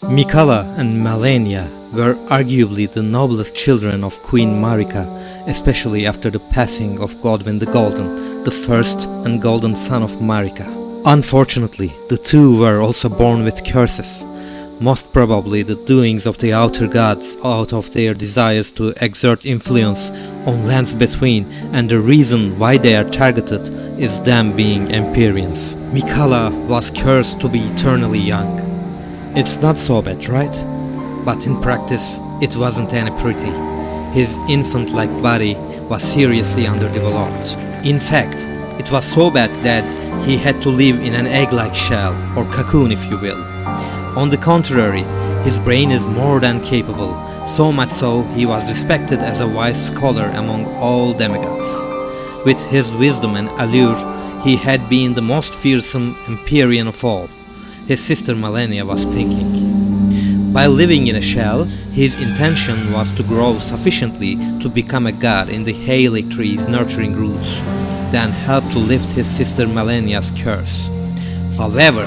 Miquella and Malenia were arguably the noblest children of Queen Marika, especially after the passing of Godwin the Golden, the first and golden son of Marika. Unfortunately, the two were also born with curses, most probably the doings of the outer gods out of their desires to exert influence on lands between, and the reason why they are targeted is them being Empyreans. Miquella was cursed to be eternally young. It's not so bad, right? But in practice, it wasn't any pretty. His infant-like body was seriously underdeveloped. In fact, it was so bad that he had to live in an egg-like shell, or cocoon if you will. On the contrary, his brain is more than capable, so much so he was respected as a wise scholar among all demigods. With his wisdom and allure, he had been the most fearsome Empyrean of all. His sister Malenia was thinking. By living in a shell, his intention was to grow sufficiently to become a god in the Halig tree's nurturing roots, then help to lift his sister Malenia's curse. However,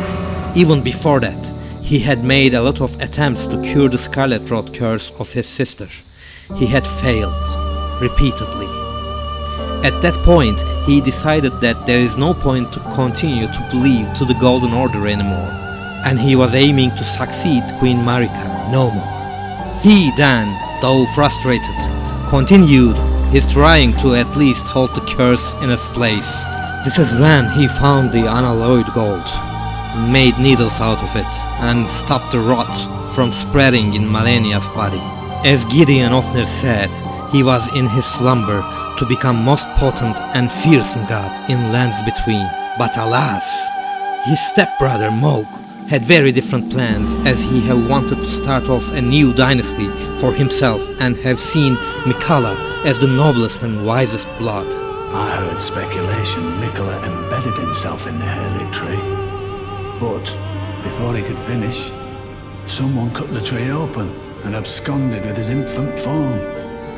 even before that, he had made a lot of attempts to cure the Scarlet Rot curse of his sister. He had failed, repeatedly. At that point, he decided that there is no point to continue to believe to the Golden Order anymore, and he was aiming to succeed Queen Marika no more. He then, though frustrated, continued his trying to at least hold the curse in its place. This is when he found the unalloyed gold, made needles out of it, and stopped the rot from spreading in Malenia's body. As Gideon often said, he was in his slumber to become most potent and fearsome god in lands between. But alas, his stepbrother Moog had very different plans, as he had wanted to start off a new dynasty for himself and have seen Miquella as the noblest and wisest blood. I heard speculation Miquella embedded himself in the Halig tree. But before he could finish, someone cut the tree open and absconded with his infant form.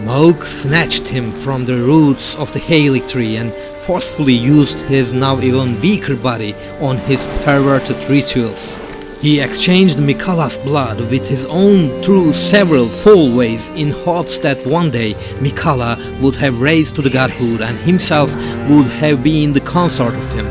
Moog snatched him from the roots of the Halig tree and forcefully used his now even weaker body on his perverted rituals. He exchanged Miquella's blood with his own through several foul ways in hopes that one day Miquella would have raised to the godhood and himself would have been the consort of him.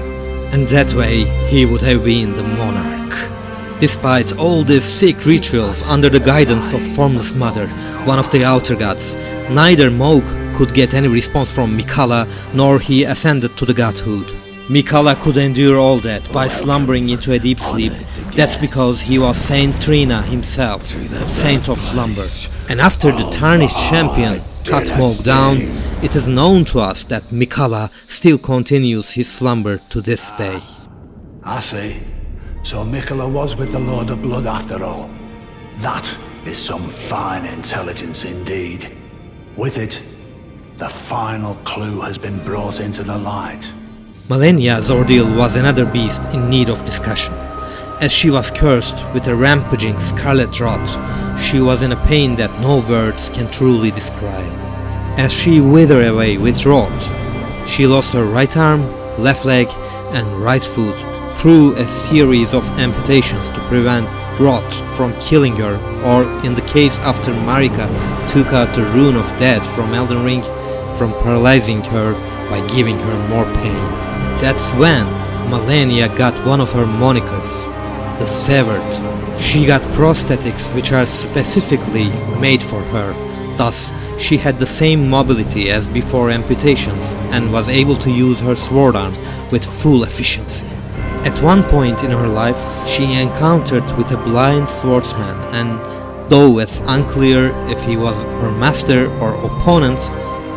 And that way he would have been the monarch. Despite all these sick rituals under the guidance of Formless Mother, one of the outer gods, neither Moog could get any response from Miquella, nor he ascended to the godhood. Miquella could endure all that by slumbering into a deep sleep. That's because he was Saint Trina himself, Saint of Slumber. And after the tarnished champion cut Moog down, it is known to us that Miquella still continues his slumber to this day. I see. So Miquella was with the Lord of Blood after all. That is some fine intelligence indeed. With it, the final clue has been brought into the light. Malenia's ordeal was another beast in need of discussion. As she was cursed with a rampaging scarlet rot, she was in a pain that no words can truly describe. As she withered away with rot, she lost her right arm, left leg, and right foot through a series of amputations to prevent rot from killing her, or in the case after Marika took out the rune of death from Elden Ring, from paralyzing her by giving her more pain. That's when Malenia got one of her monikers, the Severed. She got prosthetics which are specifically made for her, thus she had the same mobility as before amputations and was able to use her sword arm with full efficiency. At one point in her life, she encountered with a blind swordsman, and though it's unclear if he was her master or opponent,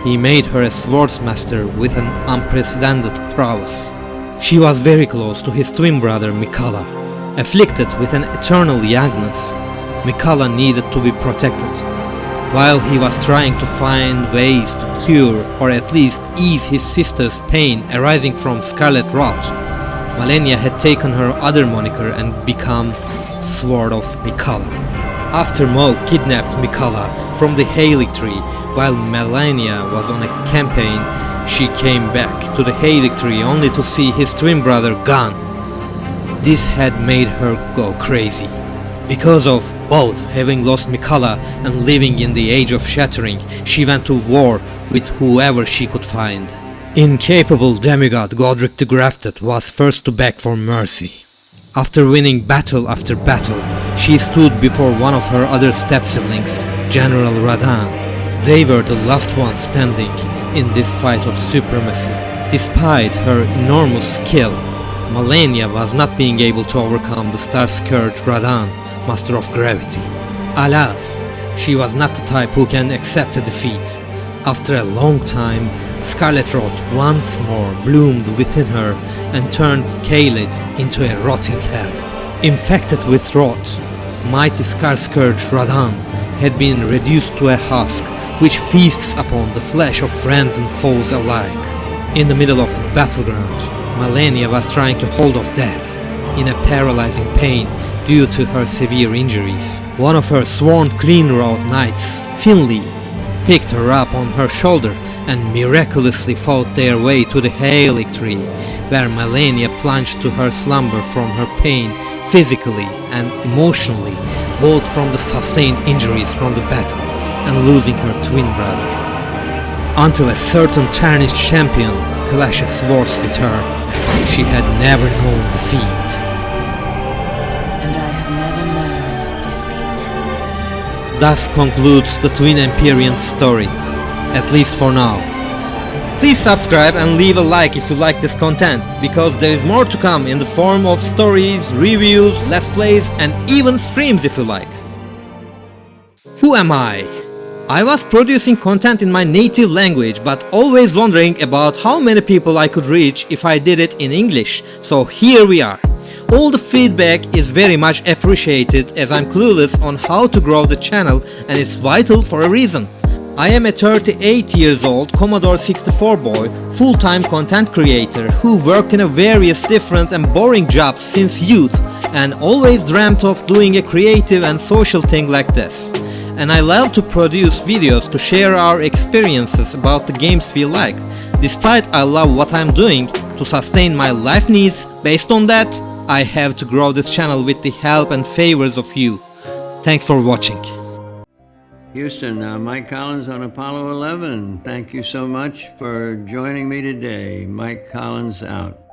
he made her a swordsmaster with an unprecedented prowess. She was very close to his twin brother Miquella. Afflicted with an eternal youngness, Miquella needed to be protected. While he was trying to find ways to cure or at least ease his sister's pain arising from Scarlet Rot, Malenia had taken her other moniker and become Sword of Miquella. After Moog kidnapped Miquella from the Halig tree while Malenia was on a campaign, she came back to the Halig tree only to see his twin brother gone. This had made her go crazy. Because of Both having lost Miquella and living in the Age of Shattering, she went to war with whoever she could find. Incapable demigod Godric the Grafted was first to beg for mercy. After winning battle after battle, she stood before one of her other step-siblings, General Radahn. They were the last ones standing in this fight of supremacy. Despite her enormous skill, Malenia was not being able to overcome the star-scourged Radahn, Master of Gravity. Alas, she was not the type who can accept a defeat. After a long time, Scarlet Rot once more bloomed within her and turned Caelid into a rotting hell. Infected with rot, mighty scar-scourged Radahn had been reduced to a husk which feasts upon the flesh of friends and foes alike. In the middle of the battleground, Malenia was trying to hold off death in a paralyzing pain due to her severe injuries. One of her sworn clean road knights, Finley, picked her up on her shoulder and miraculously fought their way to the Halig tree, where Malenia plunged to her slumber from her pain physically and emotionally, both from the sustained injuries from the battle and losing her twin brother. Until a certain tarnished champion clashed swords with her, she had never known defeat. And I have never known defeat. Thus concludes the Twin Empyrean story, at least for now. Please subscribe and leave a like if you like this content, because there is more to come in the form of stories, reviews, let's plays and even streams if you like. Who am I? I was producing content in my native language, but always wondering about how many people I could reach if I did it in English, so here we are. All the feedback is very much appreciated, as I'm clueless on how to grow the channel, and it's vital for a reason. I am a 38 years old Commodore 64 boy, full-time content creator who worked in a various different and boring jobs since youth and always dreamt of doing a creative and social thing like this. And I love to produce videos to share our experiences about the games we like. Despite I love what I'm doing, to sustain my life needs, based on that, I have to grow this channel with the help and favors of you. Thanks for watching. Houston, Mike Collins on Apollo 11. Thank you so much for joining me today. Mike Collins out.